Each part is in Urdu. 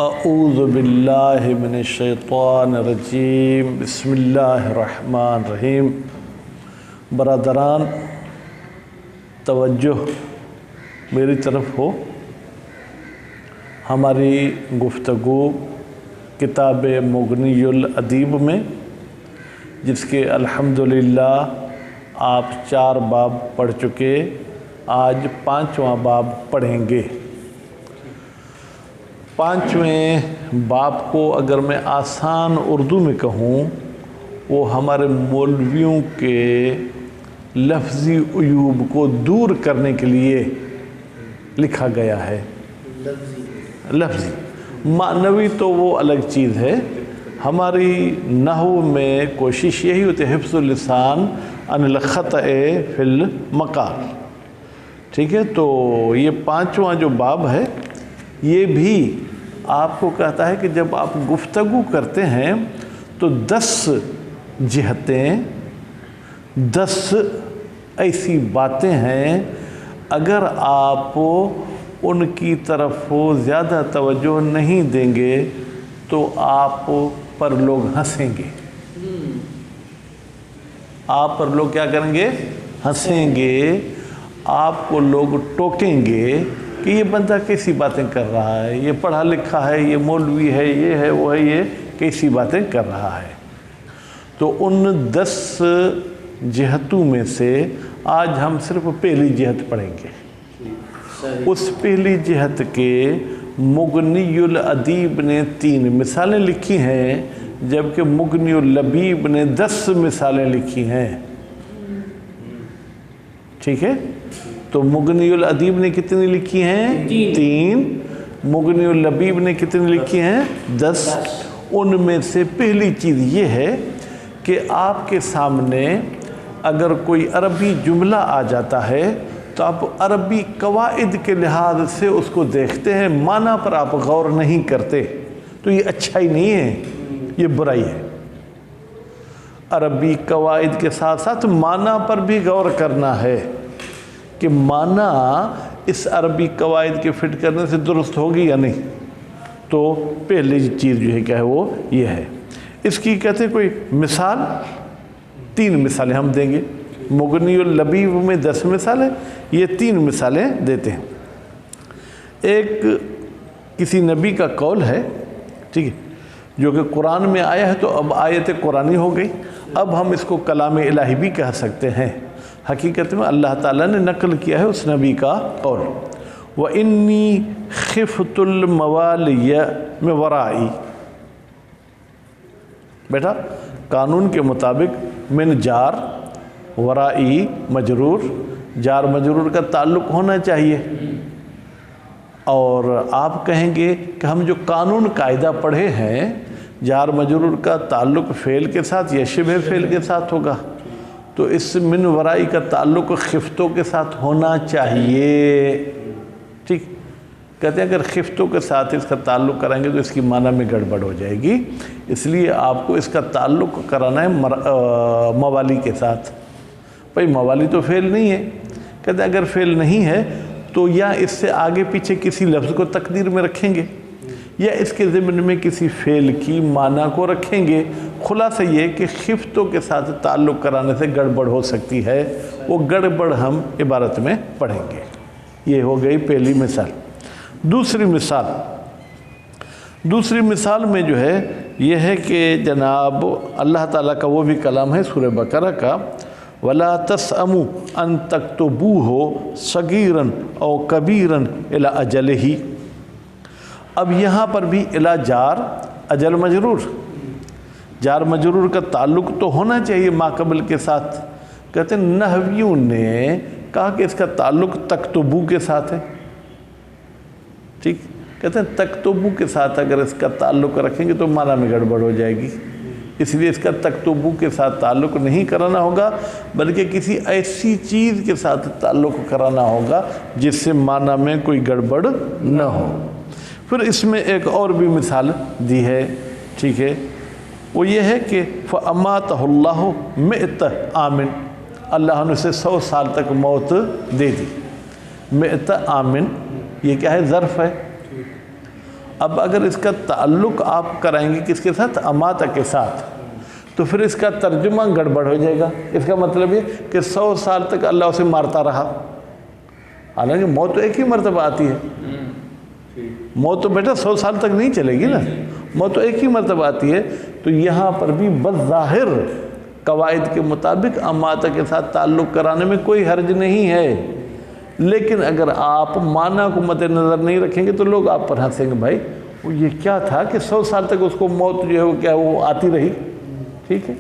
اعوذ باللہ من الشیطان الرجیم بسم اللہ الرحمن الرحیم۔ برادران توجہ میری طرف ہو، ہماری گفتگو کتاب مغنی الادیب میں، جس کے الحمدللہ آپ 4 باب پڑھ چکے، آج 5واں باب پڑھیں گے۔ 5ویں باب کو اگر میں آسان اردو میں کہوں، وہ ہمارے مولویوں کے لفظی عیوب کو دور کرنے کے لیے لکھا گیا ہے۔ لفظی، معنوی تو وہ الگ چیز ہے۔ ہماری نحو میں کوشش یہی ہوتی ہے حفظ اللسان عن الخطأ فی المقال، ٹھیک ہے؟ تو یہ 5واں جو باب ہے، یہ بھی آپ کو کہتا ہے کہ جب آپ گفتگو کرتے ہیں تو 10 جہتیں، 10 ایسی باتیں ہیں، اگر آپ ان کی طرف زیادہ توجہ نہیں دیں گے تو آپ پر لوگ ہنسیں گے۔ آپ پر لوگ کیا کریں گے؟ ہنسیں گے۔ آپ کو لوگ ٹوکیں گے کہ یہ بندہ کیسی باتیں کر رہا ہے، یہ پڑھا لکھا ہے، یہ مولوی ہے، یہ ہے، وہ ہے، یہ کیسی باتیں کر رہا ہے۔ تو ان 10 جہتوں میں سے آج ہم صرف پہلی جہت پڑھیں گے۔ اس پہلی جہت کے مغنی الادیب نے 3 مثالیں لکھی ہیں، جبکہ مغنی اللبیب نے 10 مثالیں لکھی ہیں، ٹھیک ہے؟ تو مغنی الادیب نے کتنی لکھی ہیں؟ 3۔ مغنی اللبیب نے کتنی لکھی ہیں؟ 10۔ ان میں سے پہلی چیز یہ ہے کہ آپ کے سامنے اگر کوئی عربی جملہ آ جاتا ہے تو آپ عربی قواعد کے لحاظ سے اس کو دیکھتے ہیں، معنی پر آپ غور نہیں کرتے، تو یہ اچھائی نہیں ہے، یہ برائی ہے۔ عربی قواعد کے ساتھ ساتھ معنی پر بھی غور کرنا ہے کہ معنی اس عربی قواعد کے فٹ کرنے سے درست ہوگی یا نہیں۔ تو پہلی چیز جو ہے کیا ہے، وہ یہ ہے۔ اس کی کہتے ہیں کوئی مثال، 3 مثالیں ہم دیں گے۔ مغنی اللبیب میں 10 مثالیں، یہ 3 مثالیں دیتے ہیں۔ ایک کسی نبی کا قول ہے، ٹھیک ہے، جو کہ قرآن میں آیا ہے، تو اب آیت قرآنی ہو گئی، اب ہم اس کو کلام الہی بھی کہہ سکتے ہیں۔ حقیقت میں اللہ تعالیٰ نے نقل کیا ہے اس نبی کا قول، وَإِنِّي خِفْتُ الْمَوَالِيَ مِنْ وَرَائِي۔ بیٹا قانون کے مطابق من جار، ورائی مجرور، جار مجرور کا تعلق ہونا چاہیے، اور آپ کہیں گے کہ ہم جو قانون قاعدہ پڑھے ہیں، جار مجرور کا تعلق فعل کے ساتھ یا شبہ فعل کے ساتھ ہوگا، تو اس من ورائی کا تعلق خفتوں کے ساتھ ہونا چاہیے، ٹھیک؟ کہتے ہیں اگر خفتوں کے ساتھ اس کا تعلق کریں گے تو اس کی معنی میں گڑبڑ ہو جائے گی، اس لیے آپ کو اس کا تعلق کرانا ہے موالی کے ساتھ۔ بھائی موالی تو فعل نہیں ہے، کہتے ہیں اگر فعل نہیں ہے تو یا اس سے آگے پیچھے کسی لفظ کو تقدیر میں رکھیں گے، یا اس کے ضمن میں کسی فعل کی معنی کو رکھیں گے۔ خلاصہ یہ کہ خفتوں کے ساتھ تعلق کرانے سے گڑبڑ ہو سکتی ہے، وہ گڑبڑ ہم عبارت میں پڑھیں گے۔ یہ ہو گئی پہلی مثال۔ دوسری مثال میں جو ہے یہ ہے کہ جناب اللہ تعالیٰ کا وہ بھی کلام ہے سورہ بقرہ کا، وَلَا تَسْأَمُوا أَن تَكْتُبُوهُ صَغِيرًا أَوْ كَبِيرًا إِلَىٰ أَجَلِهِ۔ اب یہاں پر بھی الا جار اجل مجرور، جار مجرور کا تعلق تو ہونا چاہیے ما قبل کے ساتھ۔ کہتے ہیں نحویوں نے کہا کہ اس کا تعلق تکتبو کے ساتھ ہے، ٹھیک؟ کہتے ہیں تکتبو کے ساتھ اگر اس کا تعلق رکھیں گے تو معنی میں گڑبڑ ہو جائے گی، اس لیے اس کا تکتبو کے ساتھ تعلق نہیں کرانا ہوگا، بلکہ کسی ایسی چیز کے ساتھ تعلق کرانا ہوگا جس سے معنی میں کوئی گڑبڑ نہ ہو۔ پھر اس میں ایک اور بھی مثال دی ہے، ٹھیک ہے، وہ یہ ہے کہ فَأَمَاتَهُ اللَّهُ مِئَةَ عَامٍ، اللہ نے اسے 100 سال تک موت دے دی۔ مئة عامٍ یہ کیا ہے؟ ظرف ہے، اب اگر اس کا تعلق آپ کرائیں گے کس کے ساتھ؟ اماتہ کے ساتھ، تو پھر اس کا ترجمہ گڑبڑ ہو جائے گا۔ اس کا مطلب یہ کہ 100 سال تک اللہ اسے مارتا رہا، حالانکہ موت تو ایک ہی مرتبہ آتی ہے۔ موت تو بیٹا 100 سال تک نہیں چلے گی نا، موت تو ایک ہی مرتبہ آتی ہے۔ تو یہاں پر بھی بظاہر قواعد کے مطابق اماتہ کے ساتھ تعلق کرانے میں کوئی حرج نہیں ہے، لیکن اگر آپ معنی کو مد نظر نہیں رکھیں گے تو لوگ آپ پر ہنسیں گے، بھائی وہ یہ کیا تھا کہ 100 سال تک اس کو موت جو ہے وہ کیا وہ آتی رہی، ٹھیک ہے۔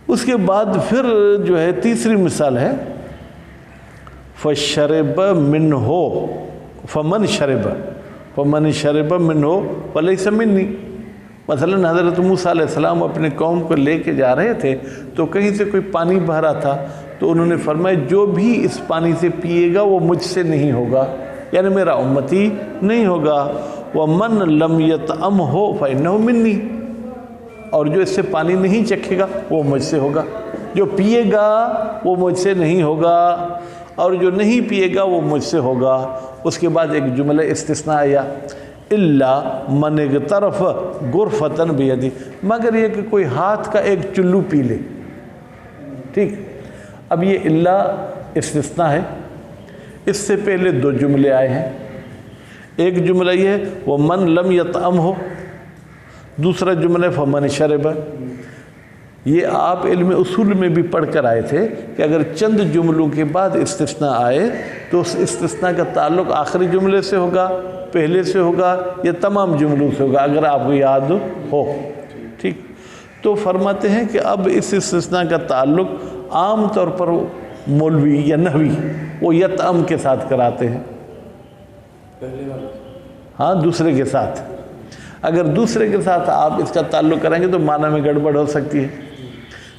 اس کے بعد پھر جو ہے تیسری مثال ہے فَشَرِبَ مِنْهُ فَمَنْ شَرِبَ مِنْهُ فَلَيْسَ مِنِّي۔ مثلا حضرت موسیٰ علیہ السلام اپنے قوم کو لے کے جا رہے تھے تو کہیں سے کوئی پانی بہہ رہا تھا، تو انہوں نے فرمایا جو بھی اس پانی سے پیے گا وہ مجھ سے نہیں ہوگا، یعنی میرا امتی نہیں ہوگا۔ وَمَنْ لَمْ يَطْعَمْهُ فَإِنَّهُ مِنِّي، اور جو اس سے پانی نہیں چکھے گا وہ مجھ سے ہوگا، جو پیے گا وہ مجھ سے نہیں ہوگا، اور جو نہیں پیے گا وہ مجھ سے ہوگا۔ اس کے بعد ایک جملہ استثناء آیا إِلَّا مَنِ اغْتَرَفَ غُرْفَةً بِيَدِهِ، مگر یہ کہ کوئی ہاتھ کا ایک چلو پی لے، ٹھیک۔ اب یہ اللہ استثناء ہے، اس سے پہلے 2 جملے آئے ہیں۔ ایک جملہ یہ ہے وَمَنْ لَمْ يَطْعَمْهُ، دوسرا جملہ فَمَنْ شَرِبَ۔ یہ آپ علم اصول میں بھی پڑھ کر آئے تھے کہ اگر چند جملوں کے بعد استثناء آئے تو اس استثناء کا تعلق آخری جملے سے ہوگا، پہلے سے ہوگا، یا تمام جملوں سے ہوگا، اگر آپ کو یاد ہو، ٹھیک۔ تو فرماتے ہیں کہ اب اس استثناء کا تعلق عام طور پر مولوی یا نحوی وہ یطعم کے ساتھ کراتے ہیں، ہاں دوسرے کے ساتھ۔ اگر دوسرے کے ساتھ آپ اس کا تعلق کریں گے تو معنی میں گڑبڑ ہو سکتی ہے۔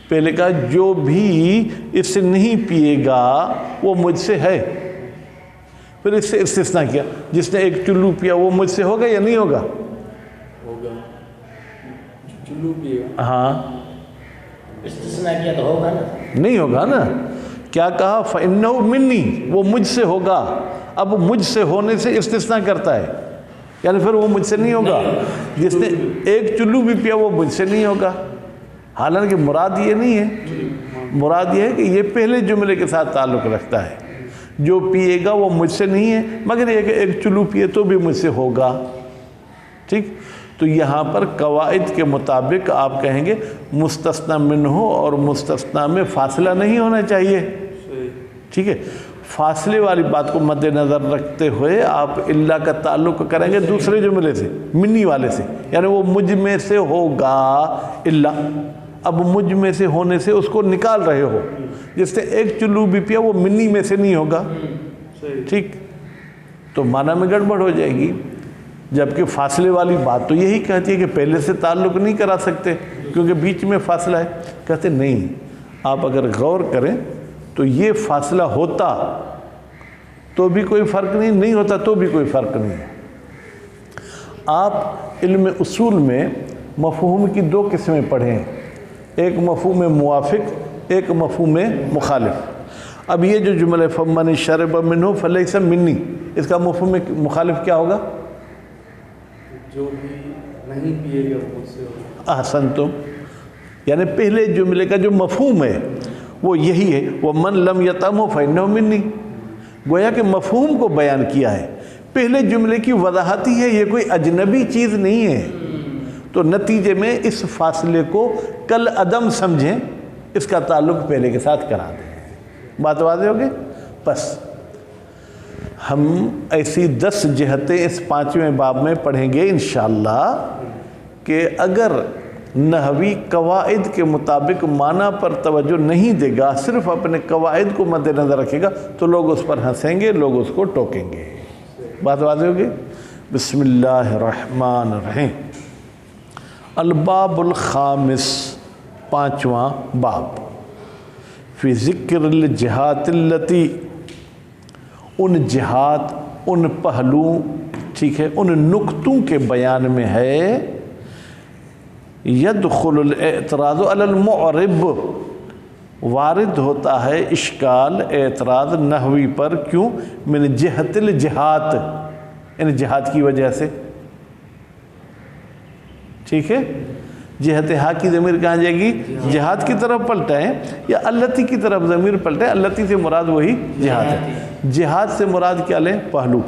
پہلے کہا جو بھی اس سے نہیں پیے گا وہ مجھ سے ہے، پھر اس سے استثناء کیا، جس نے ایک چلو پیا وہ مجھ سے ہوگا یا نہیں ہوگا؟ ہوگا، چلو پیے گا، ہاں استثناء کیا تو ہوگا نا، نہیں ہوگا نا۔ کیا کہا فَإِنَّهُ مِنِّي، وہ مجھ سے ہوگا۔ اب مجھ سے ہونے سے استثناء کرتا ہے، یعنی پھر وہ مجھ سے نہیں ہوگا۔ جس نے ایک چلو بھی پیا وہ مجھ سے نہیں ہوگا، حالانکہ مراد یہ نہیں ہے، مراد یہ ہے کہ یہ پہلے جملے کے ساتھ تعلق رکھتا ہے، جو پیے گا وہ مجھ سے نہیں ہے، مگر یہ کہ ایک چلو پیے تو بھی مجھ سے ہوگا، ٹھیک۔ تو یہاں پر قواعد کے مطابق آپ کہیں گے مستثنی منہ اور مستثنی میں فاصلہ نہیں ہونا چاہیے، ٹھیک ہے۔ فاصلے والی بات کو مد نظر رکھتے ہوئے آپ اللہ کا تعلق کریں گے دوسرے جملے سے، منی والے سے، یعنی وہ مجھ میں سے ہوگا اللہ۔ اب مجھ میں سے ہونے سے اس کو نکال رہے ہو، جس نے ایک چلو بھی پیا وہ منی میں سے نہیں ہوگا، ٹھیک۔ تو معنی میں گڑبڑ ہو جائے گی، جبکہ فاصلے والی بات تو یہی کہتی ہے کہ پہلے سے تعلق نہیں کرا سکتے کیونکہ بیچ میں فاصلہ ہے۔ کہتے نہیں، آپ اگر غور کریں تو یہ فاصلہ ہوتا تو بھی کوئی فرق نہیں، نہیں ہوتا تو بھی کوئی فرق نہیں۔ آپ علم اصول میں مفہوم کی 2 قسمیں پڑھیں، ایک مفہوم موافق، ایک مفہوم مخالف۔ اب یہ جو جملہ فَمَنِ شَرِبَ مِنْهُ فَلَيْسَ مِنِّي، اس کا مفہوم مخالف کیا ہوگا؟ جو بھی نہیں پیے گا مجھ سے ہوگا۔ احسنتم، یعنی پہلے جملے کا جو مفہوم ہے وہ یہی ہے وَمَنْ لَمْ يَطْعَمْهُ فَإِنَّهُ مِنِّي، گویا کہ مفہوم کو بیان کیا ہے، پہلے جملے کی وضاحت ہی ہے، یہ کوئی اجنبی چیز نہیں ہے۔ تو نتیجے میں اس فاصلے کو کل عدم سمجھیں، اس کا تعلق پہلے کے ساتھ کرا دیں۔ بات واضح ہوگی؟ بس ہم ایسی 10 جہتیں اس 5ویں باب میں پڑھیں گے انشاءاللہ کہ اگر نحوی قواعد کے مطابق معنی پر توجہ نہیں دے گا، صرف اپنے قواعد کو مد نظر رکھے گا تو لوگ اس پر ہنسیں گے، لوگ اس کو ٹوکیں گے۔ بات واضح ہوگی؟ بسم اللہ الرحمن الرحیم۔ الباب الخامس، 5واں باب، فی ذکر الجہات التی، ان جہات، ان پہلوؤں، ٹھیک ہے، ان نقطوں کے بیان میں ہے یدخل الاعتراض علی المعرب، وارد ہوتا ہے اشکال، اعتراض نحوی پر، کیوں؟ من جہت الجہات، یعنی جہاد کی وجہ سے، ٹھیک ہے. جہت ہا کی ضمیر کہاں جائے گی؟ جہاد کی طرف پلٹائیں یا التی کی طرف ضمیر پلٹائیں. التی سے مراد وہی جہاد ہے. جہاد سے مراد کیا لیں؟ پہلو،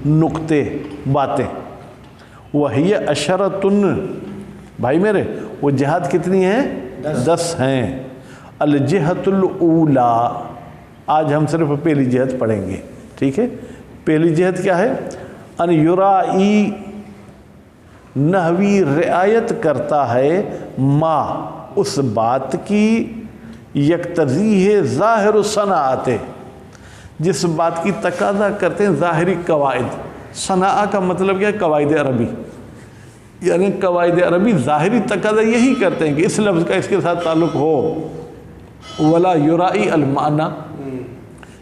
نقطے، باتیں. وہی عشرتن، بھائی میرے وہ جہاد کتنی ہیں؟ 10 ہیں. الجہت الاولا، آج ہم صرف پہلی جہت پڑھیں گے، ٹھیک ہے. پہلی جہت کیا ہے؟ ان یرائی، نحوی رعایت کرتا ہے، ما اس بات کی، یقتضی ہے ظاہر الصناعت، جس بات کی تقاضا کرتے ہیں ظاہری قواعد. صناعہ کا مطلب کیا ہے؟ قواعد عربی. یعنی قواعد عربی ظاہری تقاضا یہی کرتے ہیں کہ اس لفظ کا اس کے ساتھ تعلق ہو. ولا یرائی المعنی،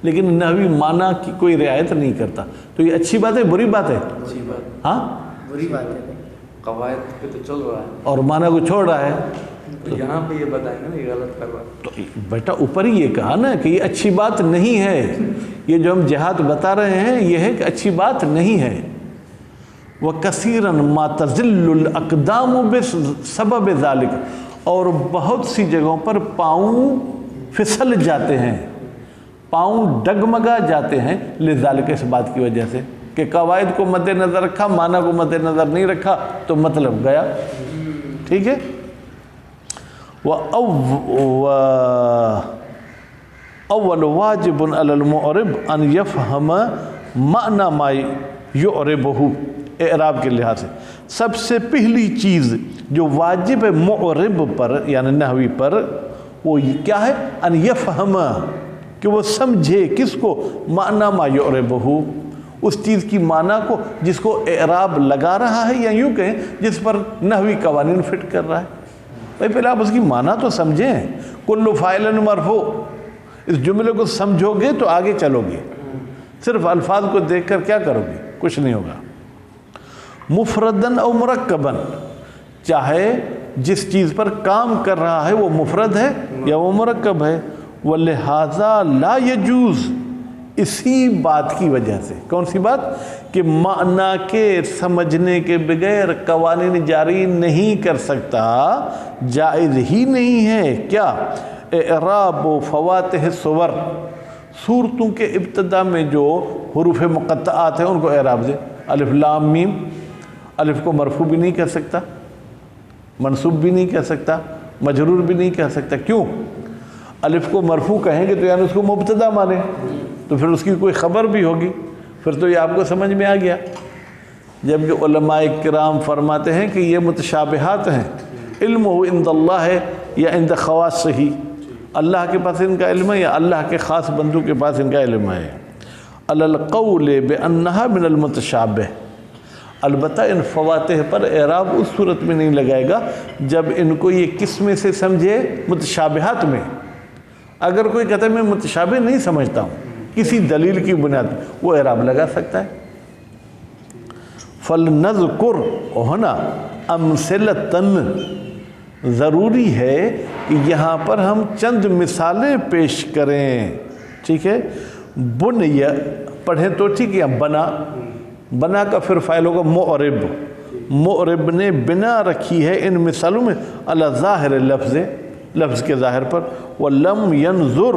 لیکن نحوی معنی کی کوئی رعایت نہیں کرتا. تو یہ اچھی بات ہے بری بات ہے؟ اچھی بات. ہاں بری بات ہے، قواعد پہ تو چل رہا ہے اور معنی کو چھوڑ رہا ہے. تو یہاں پہ یہ بتائیں گے نا یہ غلط کر رہا ہے. تو بیٹا اوپر ہی یہ کہا نا کہ یہ اچھی بات نہیں ہے. یہ جو ہم جہاد بتا رہے ہیں یہ ہے کہ اچھی بات نہیں ہے. وَكَثِيرًا مَا تَزِلُّ الْأَقْدَامُ بِسَبَبِ ذَلِكَ، اور بہت سی جگہوں پر پاؤں پھسل جاتے ہیں، پاؤں ڈگمگا جاتے ہیں. لذالک، اس بات کی وجہ سے کہ قواعد کو مد نظر رکھا، معنی کو مد نظر نہیں رکھا تو مطلب گیا. ٹھیک ہے. اول واجب علی المعرب ان یفہم معنی ما یعربہ، اعراب کے لحاظ سے سب سے پہلی چیز جو واجب ہے معرب پر یعنی نحوی پر وہ کیا ہے؟ ان یفہم، کہ وہ سمجھے کس کو؟ معنی ما یعربہ، اس چیز کی معنی کو جس کو اعراب لگا رہا ہے، یا یوں کہیں جس پر نحوی قوانین فٹ کر رہا ہے. بھائی پہلے آپ اس کی معنی تو سمجھیں. کل فاعل مرفوع، اس جملے کو سمجھو گے تو آگے چلو گے. صرف الفاظ کو دیکھ کر کیا کرو گے؟ کچھ نہیں ہوگا. مفردن او مرکبن، چاہے جس چیز پر کام کر رہا ہے وہ مفرد ہے یا وہ مرکب ہے. ولہذا لا یجوز، اسی بات کی وجہ سے. کون سی بات؟ کہ معنی کے سمجھنے کے بغیر قوانین جاری نہیں کر سکتا، جائز ہی نہیں ہے. کیا؟ اعراب و فواتح الصور، صورتوں کے ابتدا میں جو حروف مقطعات ہیں ان کو اعراب دے. الف لام میم، الف کو مرفوع بھی نہیں کہہ سکتا، منصوب بھی نہیں کہہ سکتا، مجرور بھی نہیں کہہ سکتا. کیوں؟ الف کو مرفوع کہیں گے تو یعنی اس کو مبتدا مانیں، تو پھر اس کی کوئی خبر بھی ہوگی. پھر تو یہ آپ کو سمجھ میں آ گیا. جبکہ علماء کرام فرماتے ہیں کہ یہ متشابہات ہیں، علم ہو عند اللہ ہے یا عند خواص صحیح، اللہ کے پاس ان کا علم ہے یا اللہ کے خاص بندوں کے پاس ان کا علم ہے. علی القول بانہا من المتشابہ، البتہ ان فواتح پر اعراب اس صورت میں نہیں لگائے گا جب ان کو یہ کس میں سے سمجھے؟ متشابہات میں. اگر کوئی کہتا ہے میں متشابہ نہیں سمجھتا ہوں کسی دلیل کی بنیاد پر، وہ اعراب لگا سکتا ہے. فَلْنَذْكُرْ ہونا امثلتن، ضروری ہے کہ یہاں پر ہم چند مثالیں پیش کریں. ٹھیک ہے. بنی پڑھیں تو ٹھیک ہے. بنا، بنا کا پھر فاعل ہوگا معرب. معرب نے بنا رکھی ہے ان مثالوں میں علی ظاہر لفظ، لفظ کے ظاہر پر. وَلَمْ يَنْظُرْ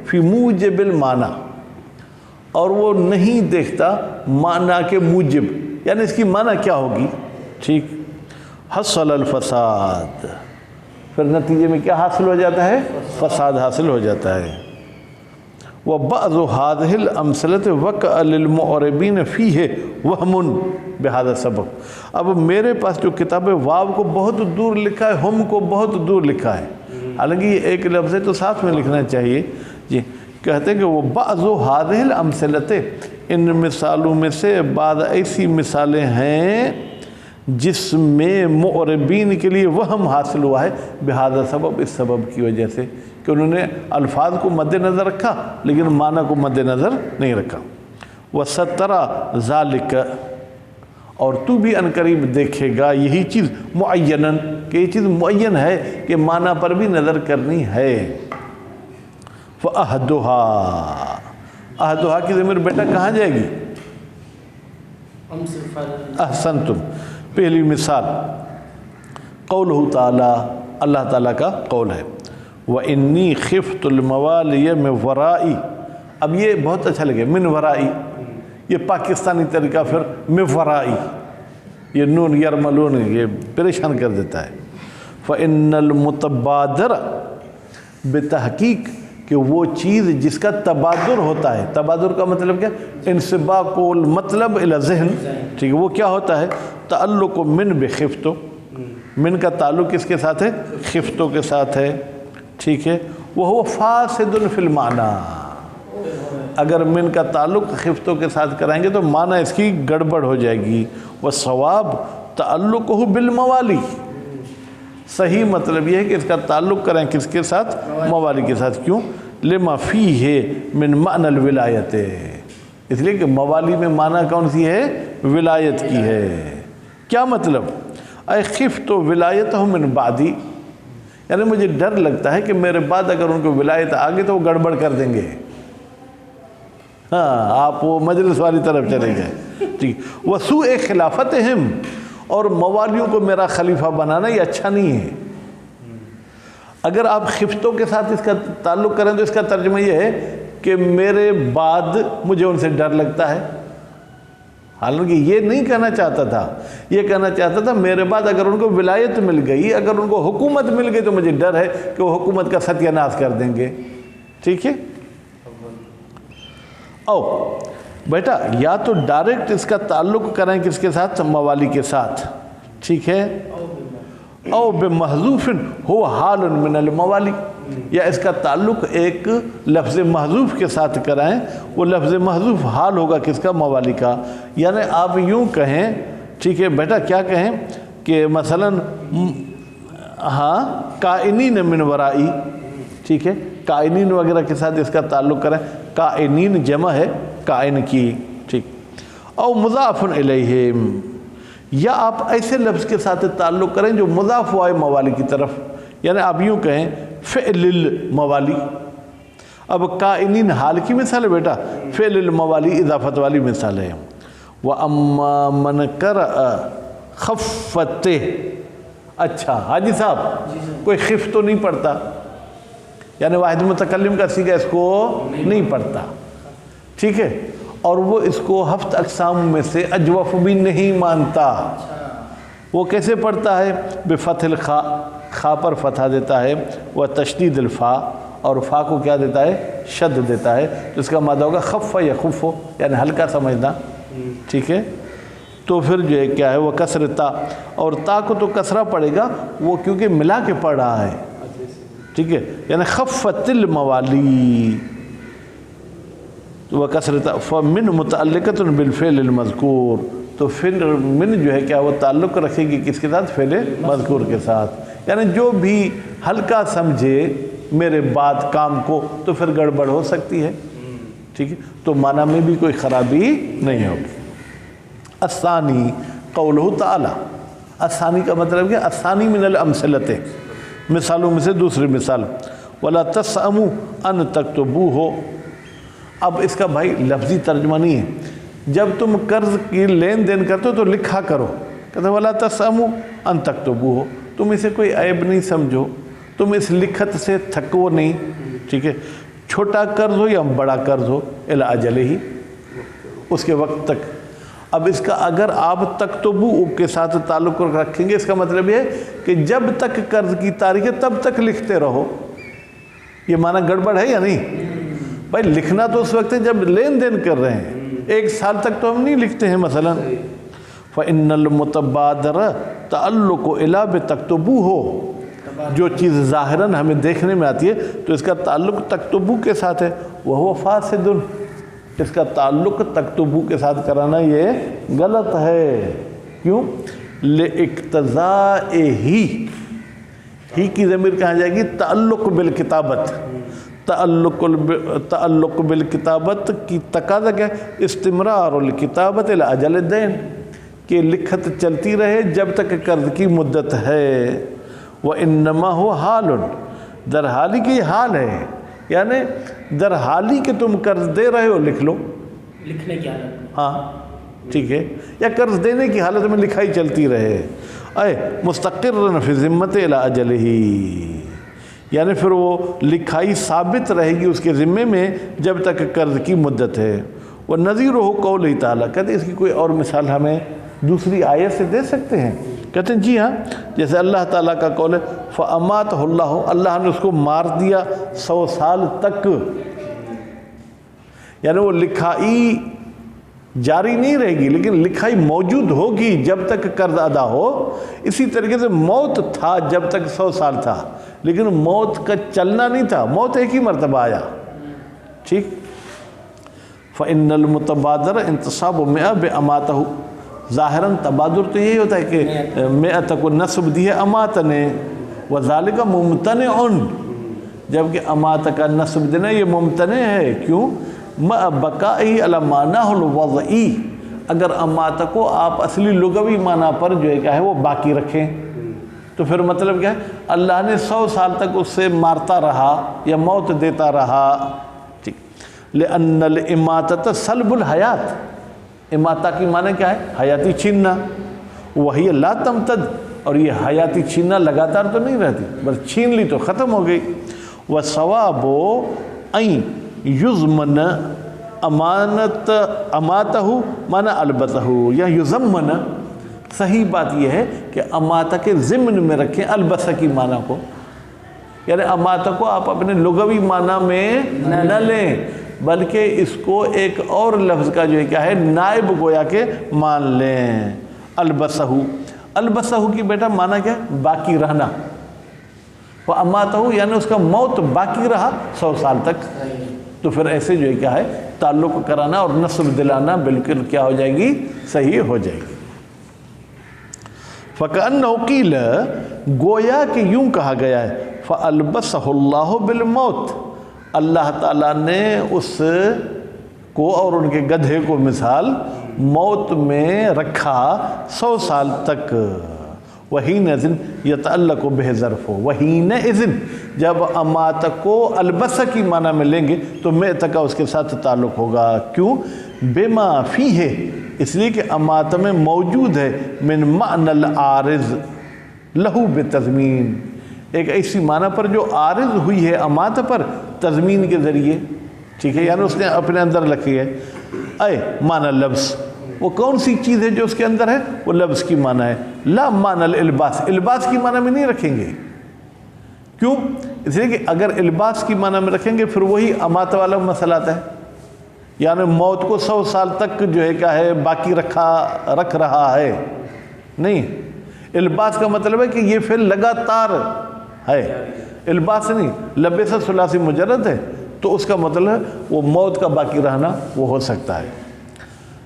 فِي مُوجِبِ الْمَعنَى، اور وہ نہیں دیکھتا معنی کے موجب، یعنی اس کی معنی کیا ہوگی. ٹھیک. حصل الفساد، پھر نتیجے میں کیا حاصل ہو جاتا ہے؟ فساد حاصل ہو جاتا ہے. وَبَعْضُ هَذِهِ الْأَمْثِلَةِ وَقَعَ لِلْمُعْرِبِينَ فِيهِ وَهْمٌ بِهَذَا السَّبَبِ. اب میرے پاس جو کتاب ہے واو کو بہت دور لکھا ہے، ہم کو بہت دور لکھا ہے، حالانکہ یہ ایک لفظ ہے تو ساتھ میں لکھنا چاہیے. جی کہتے ہیں کہ وہ بعض هَذِهِ الْأَمْثِلَةِ، ان مثالوں میں سے بعض ایسی مثالیں ہیں جس میں معربین کے لیے وہم حاصل ہوا ہے بہذا سبب، اس سبب کی وجہ سے کہ انہوں نے الفاظ کو مد نظر رکھا لیکن معنی کو مد نظر نہیں رکھا. وَسَتَرَى ذَلِكَ، اور تو بھی عنقریب دیکھے گا یہی چیز معیناً، کہ یہ چیز معین ہے کہ معنی پر بھی نظر کرنی ہے. فَأَحْدُهَا، احدھا کی ضمیر بیٹا کہاں جائے گی؟ احسنتم. پہلی مثال قولہ تعالی، اللہ تعالیٰ کا قول ہے وَإِنِّي خِفْتُ الْمَوَالِيَ مِنْ وَرَائِي. اب یہ بہت اچھا لگے، من ورائی، یہ پاکستانی طریقہ پھر من ورائی، یہ نون یرملون یہ پریشان کر دیتا ہے. فَإِنَّ الْمُتَبَادِرَ، بتحقیق کہ وہ چیز جس کا تبادر ہوتا ہے، تبادر کا مطلب کیا؟ انسباق المطلب الی ذہن، ٹھیک ہے، وہ کیا ہوتا ہے؟ تعلق من بخفتو، من کا تعلق کس کے ساتھ ہے؟ خفتو کے ساتھ ہے، ٹھیک ہے. وہ فاسد فی المعنی، اگر من کا تعلق خفتوں کے ساتھ کرائیں گے تو معنی اس کی گڑبڑ ہو جائے گی. والصواب تعلقہ بالموالی، صحیح مطلب یہ ہے کہ اس کا تعلق کریں کس کے ساتھ؟ موالی کے ساتھ. کیوں؟ لما فیہ من معنی الولایت، اس لیے کہ موالی میں معنی کون سی ہے؟ ولایت کی ہے. کیا مطلب؟ اے خفت ولایتہ من بعدی، یعنی مجھے ڈر لگتا ہے کہ میرے بعد اگر ان کو ولایت آگے تو وہ گڑبڑ کر دیں گے. ہاں، آپ وہ مجلس والی طرف چلے گئے، ٹھیک. وسوء خلافتہم، اور موالیوں کو میرا خلیفہ بنانا یہ اچھا نہیں ہے. اگر آپ خفتوں کے ساتھ اس کا تعلق کریں تو اس کا ترجمہ یہ ہے کہ میرے بعد مجھے ان سے ڈر لگتا ہے. حالانکہ یہ نہیں کہنا چاہتا تھا، یہ کہنا چاہتا تھا میرے بعد اگر ان کو ولایت مل گئی، اگر ان کو حکومت مل گئی تو مجھے ڈر ہے کہ وہ حکومت کا ستیہ ناش کر دیں گے. ٹھیک ہے. او بیٹا، یا تو ڈائریکٹ اس کا تعلق کریں کس کے ساتھ؟ موالی کے ساتھ، ٹھیک ہے. او بمحذوف ہو حال من الموالی، یا اس کا تعلق ایک لفظ محذوف کے ساتھ کرائیں، وہ لفظ محذوف حال ہوگا کس کا؟ موالی کا. یعنی آپ یوں کہیں، ٹھیک ہے بیٹا، کیا کہیں کہ مثلا ہاں کائنین من ورائی، ٹھیک ہے، کائنین وغیرہ کے ساتھ اس کا تعلق کریں. کائنین جمع ہے کائن کی، ٹھیک. او مضاف الیہم، یا آپ ایسے لفظ کے ساتھ تعلق کریں جو مضاف ہوا ہے موالی کی طرف. یعنی آپ یوں کہیں فعل الموالی. اب کائنین حال کی مثال ہے بیٹا، فعل الموالی اضافت والی مثال ہے. وَأَمَّا مَنْ قَرَأَ خَفَّتِ، اچھا حاجی صاحب کوئی خف تو نہیں پڑھتا، یعنی واحد متکلم کا صیغہ اس کو نہیں پڑھتا، ٹھیک ہے، اور وہ اس کو ہفت اقسام میں سے اجوف بھی نہیں مانتا. وہ کیسے پڑھتا ہے؟ بفتح الخاء، خا پر فتح دیتا ہے، وہ تشدید الفا، اور فا کو کیا دیتا ہے؟ شد دیتا ہے. تو اس کا مادہ ہوگا خف یا خف، یعنی ہلکا سمجھنا، ٹھیک ہے. تو پھر جو ہے کیا ہے؟ وہ کسر تا، اور تا کو تو کسرہ پڑے گا، وہ کیونکہ ملا کے پڑھ رہا ہے، ٹھیک ہے. یعنی خفت الموالی وہ کسرت فمن متعلقۃ بالفعل المذکور، تو پھر من جو ہے کیا وہ تعلق رکھے گی کس کے ساتھ؟ فعل مذکور کے ساتھ. یعنی جو بھی ہلکا سمجھے میرے بعد کام کو تو پھر گڑبڑ ہو سکتی ہے، ٹھیک ہے. تو معنی میں بھی کوئی خرابی نہیں ہوگی. الثانی قولہ تعالی، الثانی کا مطلب کیا؟ الثانی من الامثلۃ، مثالوں میں سے دوسری مثال. ولا تسأموا ان تکتبوہ. اب اس کا بھائی لفظی ترجمہ نہیں ہے. جب تم قرض کی لین دین کرتے ہو تو لکھا کرو. کہتے ولا تسأموا ان تکتبوہ، تم اسے کوئی عیب نہیں سمجھو، تم اس لکھت سے تھکو نہیں، ٹھیک ہے. چھوٹا قرض ہو یا بڑا قرض ہو، الی اجلہ، اس کے وقت تک. اب اس کا اگر آپ تکتبو کے ساتھ تعلق رکھیں گے، اس کا مطلب یہ ہے کہ جب تک قرض کی تاریخ ہے تب تک لکھتے رہو. یہ معنی گڑبڑ ہے یا نہیں؟ بھائی لکھنا تو اس وقت ہے جب لین دین کر رہے ہیں، 1 سال تک تو ہم نہیں لکھتے ہیں مثلا. فَإِنَّ الْمُتَبَادِرَ تَعَلُّقُ إِلَى بِتَكْتُبُوهُ، جو چیز ظاہراً ہمیں دیکھنے میں آتی ہے تو اس کا تعلق تکتبو کے ساتھ ہے. وَهُوَ فَاسِدٌ، اس کا تعلق تکتبو کے ساتھ کرانا یہ غلط ہے. کیوں؟ لِاِقْتِضَائِهِ، ہی کی ضمیر کہاں جائے گی؟ تعلق بالکتابت. تعلق بالکتابت کی تقاضا کیا ہے؟ استمرار الکتابت الی اجل الدین، کہ لکھت چلتی رہے جب تک قرض کی مدت ہے. وَإِنَّمَا هُوَ حَالٌ، در حالی کی حال ہے، یعنی در حالی کہ تم قرض دے رہے ہو لکھ لو. لکھنے کی حالت، ہاں ٹھیک ہے، یا قرض دینے کی حالت میں لکھائی چلتی رہے، اے مستقرن فی ذمت الی اجلہ، یعنی پھر وہ لکھائی ثابت رہے گی اس کے ذمے میں جب تک قرض کی مدت ہے۔ وَنَظِيرُهُ قَوْلِهِ تعالیٰ، کہتے ہیں اس کی کوئی اور مثال ہمیں دوسری آیت سے دے سکتے ہیں؟ کہتے ہیں جی ہاں، جیسے اللہ تعالیٰ کا قول ہے فَأَمَاتَهُ اللَّهُ، اللہ نے اس کو مار دیا 100 سال تک، یعنی وہ لکھائی جاری نہیں رہے گی لیکن لکھائی موجود ہوگی جب تک قرض ادا ہو۔ اسی طریقے سے موت تھا جب تک 100 سال تھا، لیکن موت کا چلنا نہیں تھا، موت ایک ہی مرتبہ آیا، ٹھیک۔ فَإِنَّ الْمُتَبَادَرَ انتصاب مئہ بِأَمَاتَهُ، ظاہراً تبادر تو یہی ہوتا ہے کہ مئہ کو نصب دی ہے امات نے، وَذَلِكَ مُمْتَنِعٌ، جبکہ امات کا نصب دینا یہ ممتنع ہے، کیوں؟ مَا بَقَائِهِ عَلَى مَعْنَاهُ الْوَضْعِي، اگر امات کو آپ اصلی لغوی معنی پر جو ہے کیا ہے وہ باقی رکھیں تو پھر مطلب کیا ہے؟ اللہ نے 100 سال تک اس سے مارتا رہا یا موت دیتا رہا، ٹھیک۔ لِأَنَّ الْإِمَاتَةَ سَلْبُ الْحَيَاةِ، اماتہ کی معنی کیا ہے؟ حیاتی چھیننا، وہی لا تمتد، اور یہ حیاتی چھیننا لگاتار تو نہیں رہتی، بس چھین لی تو ختم ہو گئی۔ وَثَوَابُ أَن یضمن امانت اماتہ معنی البتہ، یا یضمن، صحیح بات یہ ہے کہ اماتہ کے ضمن میں رکھیں البتہ کی معنی کو، یعنی اماتہ کو آپ اپنے لغوی معنی میں نہ لیں بلکہ اس کو ایک اور لفظ کا جو ہے کیا ہے نائب گویا کہ مان لیں۔ البتہ، البتہ کی بیٹا معنی کیا ہے؟ باقی رہنا، وہ اماتہ یعنی اس کا موت باقی رہا 100 سال تک، تو پھر ایسے جو ہے کیا ہے تعلق کرانا اور نصب دلانا بالکل کیا ہو جائے گی؟ صحیح ہو جائے گی۔ فَكَأَنَّهُ قِيلَ، گویا کہ یوں کہا گیا ہے فَأَلْبَسَهُ اللَّهُ بِالْمَوْتِ، اللہ تعالیٰ نے اس کو اور ان کے گدھے کو مثال موت میں رکھا 100 سال تک۔ وَحِينَئِذٍ يَتَعَلَّقُ بِهِ ظَرْفُ، وَحِينَئِذٍ، جب امات کو البسہ کی معنی میں لیں گے تو مئت کا اس کے ساتھ تعلق ہوگا، کیوں؟ بِمَا فِيهِ، اس لیے کہ امات میں موجود ہے من معنی العارض لہو بتضمین، ایک ایسی معنی پر جو عارض ہوئی ہے امات پر تضمین کے ذریعے، ٹھیک ہے، یعنی اس نے اپنے اندر رکھی ہے۔ اے معنی لفظ، وہ کون سی چیز ہے جو اس کے اندر ہے؟ وہ لفظ کی معنی ہے، لا معنی الالباس، الباس کی معنی میں نہیں رکھیں گے، کیوں؟ اس لیے کہ اگر الباس کی معنی میں رکھیں گے پھر وہی امات والا مسئلہ آتا ہے، یعنی موت کو 100 سال تک جو ہے کیا ہے باقی رکھ رہا ہے، نہیں، الباس کا مطلب ہے کہ یہ فعل لگاتار ہے، الباس نہیں، لبس ثلاثی مجرد ہے تو اس کا مطلب ہے وہ موت کا باقی رہنا وہ ہو سکتا ہے۔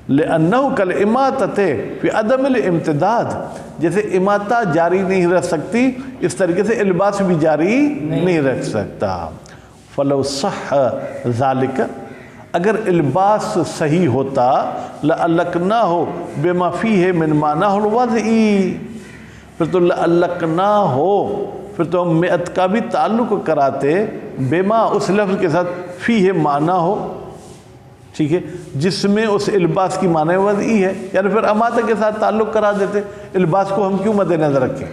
لِأَنَّهُ كَالْإِمَاتَةِ فِي عَدَمِ الْإِمْتِدَادِ، جیسے اماتہ جاری نہیں رہ سکتی اس طریقے سے الباس بھی جاری نہیں رکھ سکتا۔ فَلَوْ صَحَّ ذَلِكَ، اگر الباس صحیح ہوتا لَأَلَّقْنَاهُ بِمَا فِيهِ مِنْ مَعْنَاهُ الْوَضْعِ، پھر تو لَأَلَّقْنَاهُ، پھر تو ہم مئت کا بھی تعلق کراتے بما اس لفظ کے ساتھ فِيهِ معنی ہو، ٹھیک ہے، جس میں اس الباس کی معنی وضعی ہے، یعنی پھر اماتہ کے ساتھ تعلق کرا دیتے، الباس کو ہم کیوں مد نظر رکھیں؟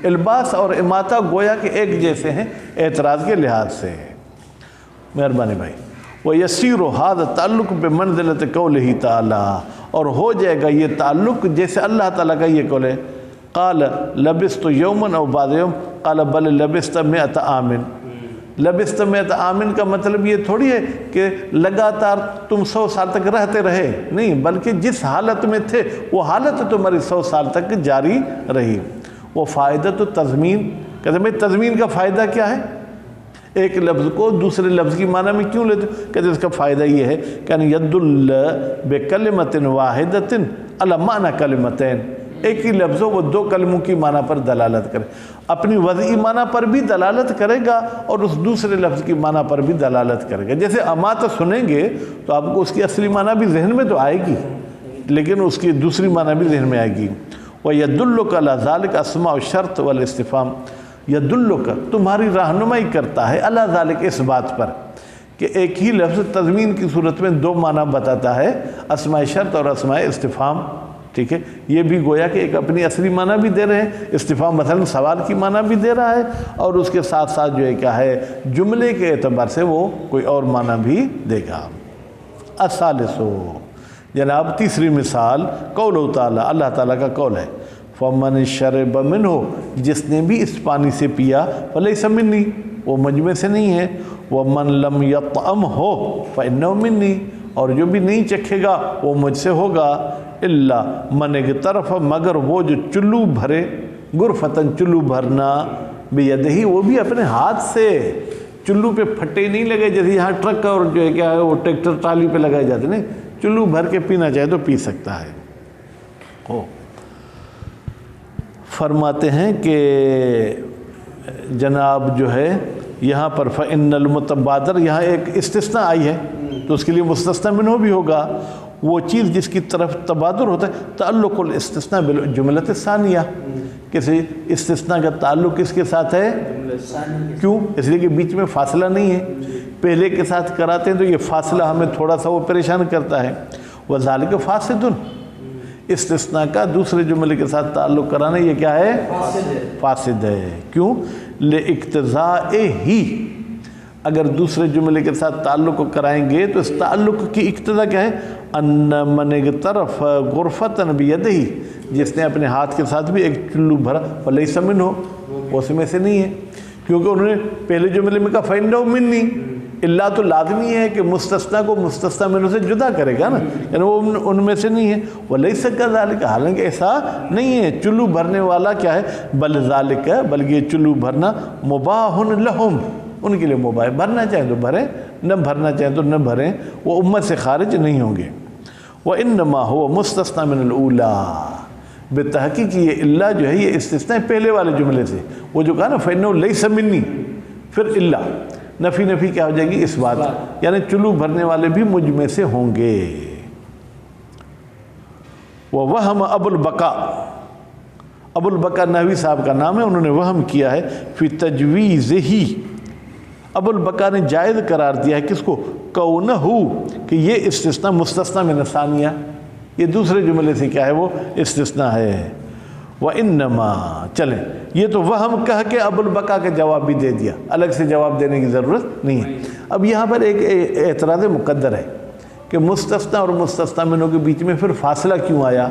الباس اور اماتہ گویا کہ ایک جیسے ہیں اعتراض کے لحاظ سے۔ مہربانی بھائی، وَيَسِيرُ هَذَا تعلق بِمَنْزِلَةِ قَوْلِهِ تعالیٰ، اور ہو جائے گا یہ تعلق جیسے اللہ تعالیٰ کا یہ قول ہے قَالَ لَبِسْتُ يَوْمًا أَوْ بَعْضَ يَوْمٍ قَالَ بَلْ لَبِسْتَ مِئَةَ عَامٍ، لبست مئت عامن کا مطلب یہ تھوڑی ہے کہ لگاتار تم 100 سال تک رہتے رہے، نہیں، بلکہ جس حالت میں تھے وہ حالت تمہاری 100 سال تک جاری رہی۔ وہ فائدہ تو تضمین، کہتے ہیں بھئی تضمین کا فائدہ کیا ہے؟ ایک لفظ کو دوسرے لفظ کی معنی میں کیوں لیتے؟ کہتے ہیں اس کا فائدہ یہ ہے کہ یدل بکلمۃ واحدۃ علی معنی کلمتین، ایک ہی لفظ ہو وہ 2 کلموں کی معنی پر دلالت کرے، اپنی وضعی معنی پر بھی دلالت کرے گا اور اس دوسرے لفظ کی معنی پر بھی دلالت کرے گا۔ جیسے اماتہ سنیں گے تو آپ کو اس کی اصلی معنی بھی ذہن میں تو آئے گی لیکن اس کی دوسری معنی بھی ذہن میں آئے گی۔ وَيَدُلُّكَ عَلَى ذَلِكَ أَسْمَاءُ الشَّرْطِ وَالْإِسْتِفْهَامِ، يَدُلُّكَ تمہاری رہنمائی کرتا ہے عَلَى ذَلِكَ اس بات پر کہ ایک ہی لفظ تضمین کی صورت میں دو معنی بتاتا ہے، اسماء شرط اور اسماء استفہام، ٹھیک ہے؟ یہ بھی گویا کہ ایک اپنی اصلی معنی بھی دے رہے ہیں، استفہام مثلا سوال کی معنی بھی دے رہا ہے، اور اس کے ساتھ ساتھ جو ہے کیا ہے جملے کے اعتبار سے وہ کوئی اور معنی بھی دے گا۔ الثالثو، جناب تیسری مثال، قول تعالیٰ، اللہ تعالیٰ کا قول ہے، فَمَنِ شَرِبَ مِنْهُ، جس نے بھی اس پانی سے پیا، فَلَيْسَ مِنِّي، وہ مجھ میں سے نہیں ہے، وَمَنْ لَمْ يَطْعَمْهُ فَإِنَّهُ مِنِّي، اور جو بھی نہیں چکھے گا وہ مجھ سے ہوگا، الا من اغترف، مگر وہ جو چلو بھرے، غرفتاً چلو بھرنا، بیدہی، وہ بھی اپنے ہاتھ سے، چلو پہ پھٹے نہیں لگے جیسے یہاں ٹرک اور جو ہے کیا ہے وہ ٹریکٹر ٹرالی پہ لگائے جاتے ہیں، چلو بھر کے پینا چاہے تو پی سکتا ہے۔ فرماتے ہیں کہ جناب جو ہے یہاں پر فَإِنَّ الْمُتَبَادَرَ، یہاں ایک استثناء آئی ہے تو اس کے لیے مستثنیٰ منہ بھی ہوگا، وہ چیز جس کی طرف تبادر ہوتا ہے، تعلق الاستثناء بالجملۃ الثانیہ، کسی استثناء کا تعلق کس کے ساتھ ہے؟ کیوں؟ اس لیے کہ بیچ میں فاصلہ نہیں ہے، پہلے کے ساتھ کراتے ہیں تو یہ فاصلہ ہمیں تھوڑا سا وہ پریشان کرتا ہے، وَذَلِكَ فَاسِدٌ، استثناء کا دوسرے جملے کے ساتھ تعلق کرانا یہ کیا ہے؟ فاسد ہے۔ کیوں؟ لِاِقْتِضَائِهِ، اگر دوسرے جملے کے ساتھ تعلق کو کرائیں گے تو اس تعلق کی اقتضا کیا ہے؟ ان من اغترف غرفتاً بیدہی، جس نے اپنے ہاتھ کے ساتھ بھی ایک چلو بھرا، فلیس منہ، اس میں سے نہیں ہے، کیونکہ انہوں نے پہلے جملے میں کہا فإنہ منی، اللہ تو لازمی ہے کہ مستثنیٰ کو مستثنیٰ منہ سے جدا کرے گا نا، یعنی وہ ان میں سے نہیں ہے، ولیس کذالک، حالانکہ ایسا نہیں ہے، چلو بھرنے والا کیا ہے؟ بل ذالک، بلکہ یہ چلو بھرنا مباح لہم، ان کے لیے مباح، بھرنا چاہیں تو بھریں، نہ بھرنا چاہیں تو نہ بھریں، وہ امت سے خارج نہیں ہوں گے۔ وَإِنَّمَا هُوَ مُسْتَثْنَى مِنَ الْأُولَىٰ، بتحقیق یہ اللہ جو ہے یہ استثناء پہلے والے جملے سے، وہ جو کہا نا فَإِنَّهُ لَيْسَ مِنِّي، پھر اللہ، نفی کیا ہو جائے گی؟ اس بات، یعنی چلو بھرنے والے بھی مجھ میں سے ہوں گے۔ وَوَهَمَ أَبُو الْبَقَاء، ابو البقاء نحوی صاحب کا نام ہے، انہوں نے وہم کیا ہے فی تجویزہ، ابو البقاء نے جائز قرار دیا ہے کس کو؟ کونہ، کہ یہ استثناء مستثنیٰ من الثانیہ، یہ دوسرے جملے سے کیا ہے وہ استثناء ہے۔ وَإِنَّمَا، چلیں یہ تو وہم کہہ کے ابو البقاء کا جواب بھی دے دیا، الگ سے جواب دینے کی ضرورت نہیں ہے۔ اب یہاں پر ایک اعتراض مقدر ہے کہ مستثنیٰ اور مستثنیٰ منہ کے بیچ میں پھر فاصلہ کیوں آیا؟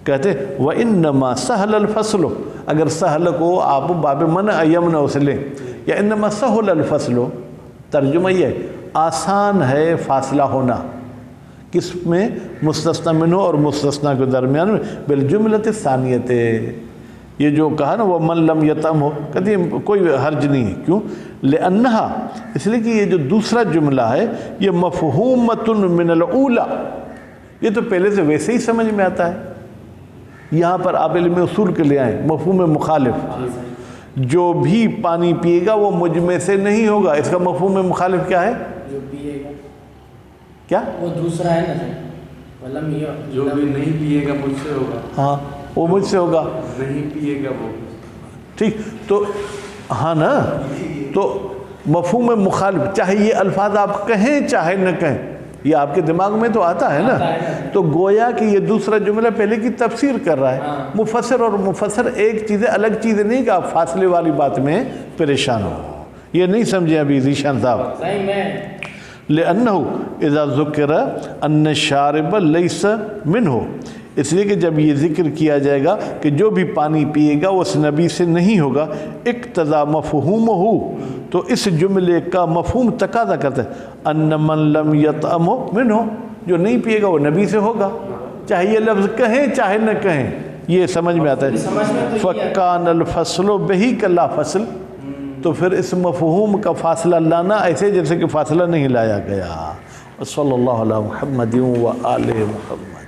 کہتے وَإِنَّمَا سَهْلَ الْفَصْلُ، اگر سہل کو آپ باب منع یمنع سے لیں، یا انما سہل الفصل، ترجمہ یہ ہے آسان ہے فاصلہ ہونا، کس میں؟ مستثنیٰ منہ اور مستثنیٰ کے درمیان میں، بالجملۃ الثانیۃ، یہ جو کہا نا وہ من لم یطعمہ، کہتے ہیں کوئی حرج نہیں ہے، کیوں؟ لأنہا، اس لیے کہ یہ جو دوسرا جملہ ہے یہ مفہومۃ من الاولی، یہ تو پہلے سے ویسے ہی سمجھ میں آتا ہے، یہاں پر آپ علم اصول کے لے آئیں، مفہوم مخالف، جو بھی پانی پیے گا وہ مجھ میں سے نہیں ہوگا، اس کا مفہوم مخالف کیا ہے؟ جو پیے گا، کیا؟ وہ دوسرا ہے نا، جو بھی نہیں پیے گا مجھ سے ہوگا، ہاں وہ مجھ سے ہوگا، نہیں پیے گا وہ، ٹھیک، تو ہاں نا، تو مفہوم مخالف، چاہے یہ الفاظ آپ کہیں چاہے نہ کہیں، یہ آپ کے دماغ میں تو آتا ہے نا، تو گویا کہ یہ دوسرا جملہ پہلے کی تفسیر کر رہا ہے، مفسر اور مفسر ایک چیز ہے، الگ چیز نہیں کہ آپ فاصلے والی بات میں پریشان ہو، یہ نہیں سمجھے ابھی ذیشان صاحب۔ لِأَنَّهُ اِذَا ذُكِرَ أَنَّ الشَّارِبَ لَيْسَ مِنْهُ، اس لیے کہ جب یہ ذکر کیا جائے گا کہ جو بھی پانی پیے گا اس نبی سے نہیں ہوگا، اقتضا مفہومہ، تو اس جملے کا مفہوم تقاضا کرتا ہے ان من لم یطعمہ منہ، جو نہیں پیے گا وہ نبی سے ہوگا، چاہے یہ لفظ کہیں چاہے نہ کہیں، یہ سمجھ میں آتا ہے۔ فَكَانَ الْفَصْلُ بِهِ كَلَّا فَصْل، تو پھر اس مفہوم کا فاصلہ لانا ایسے جیسے کہ فاصلہ نہیں لایا گیا۔ صلی اللہ علیہ محمد و آل محمد۔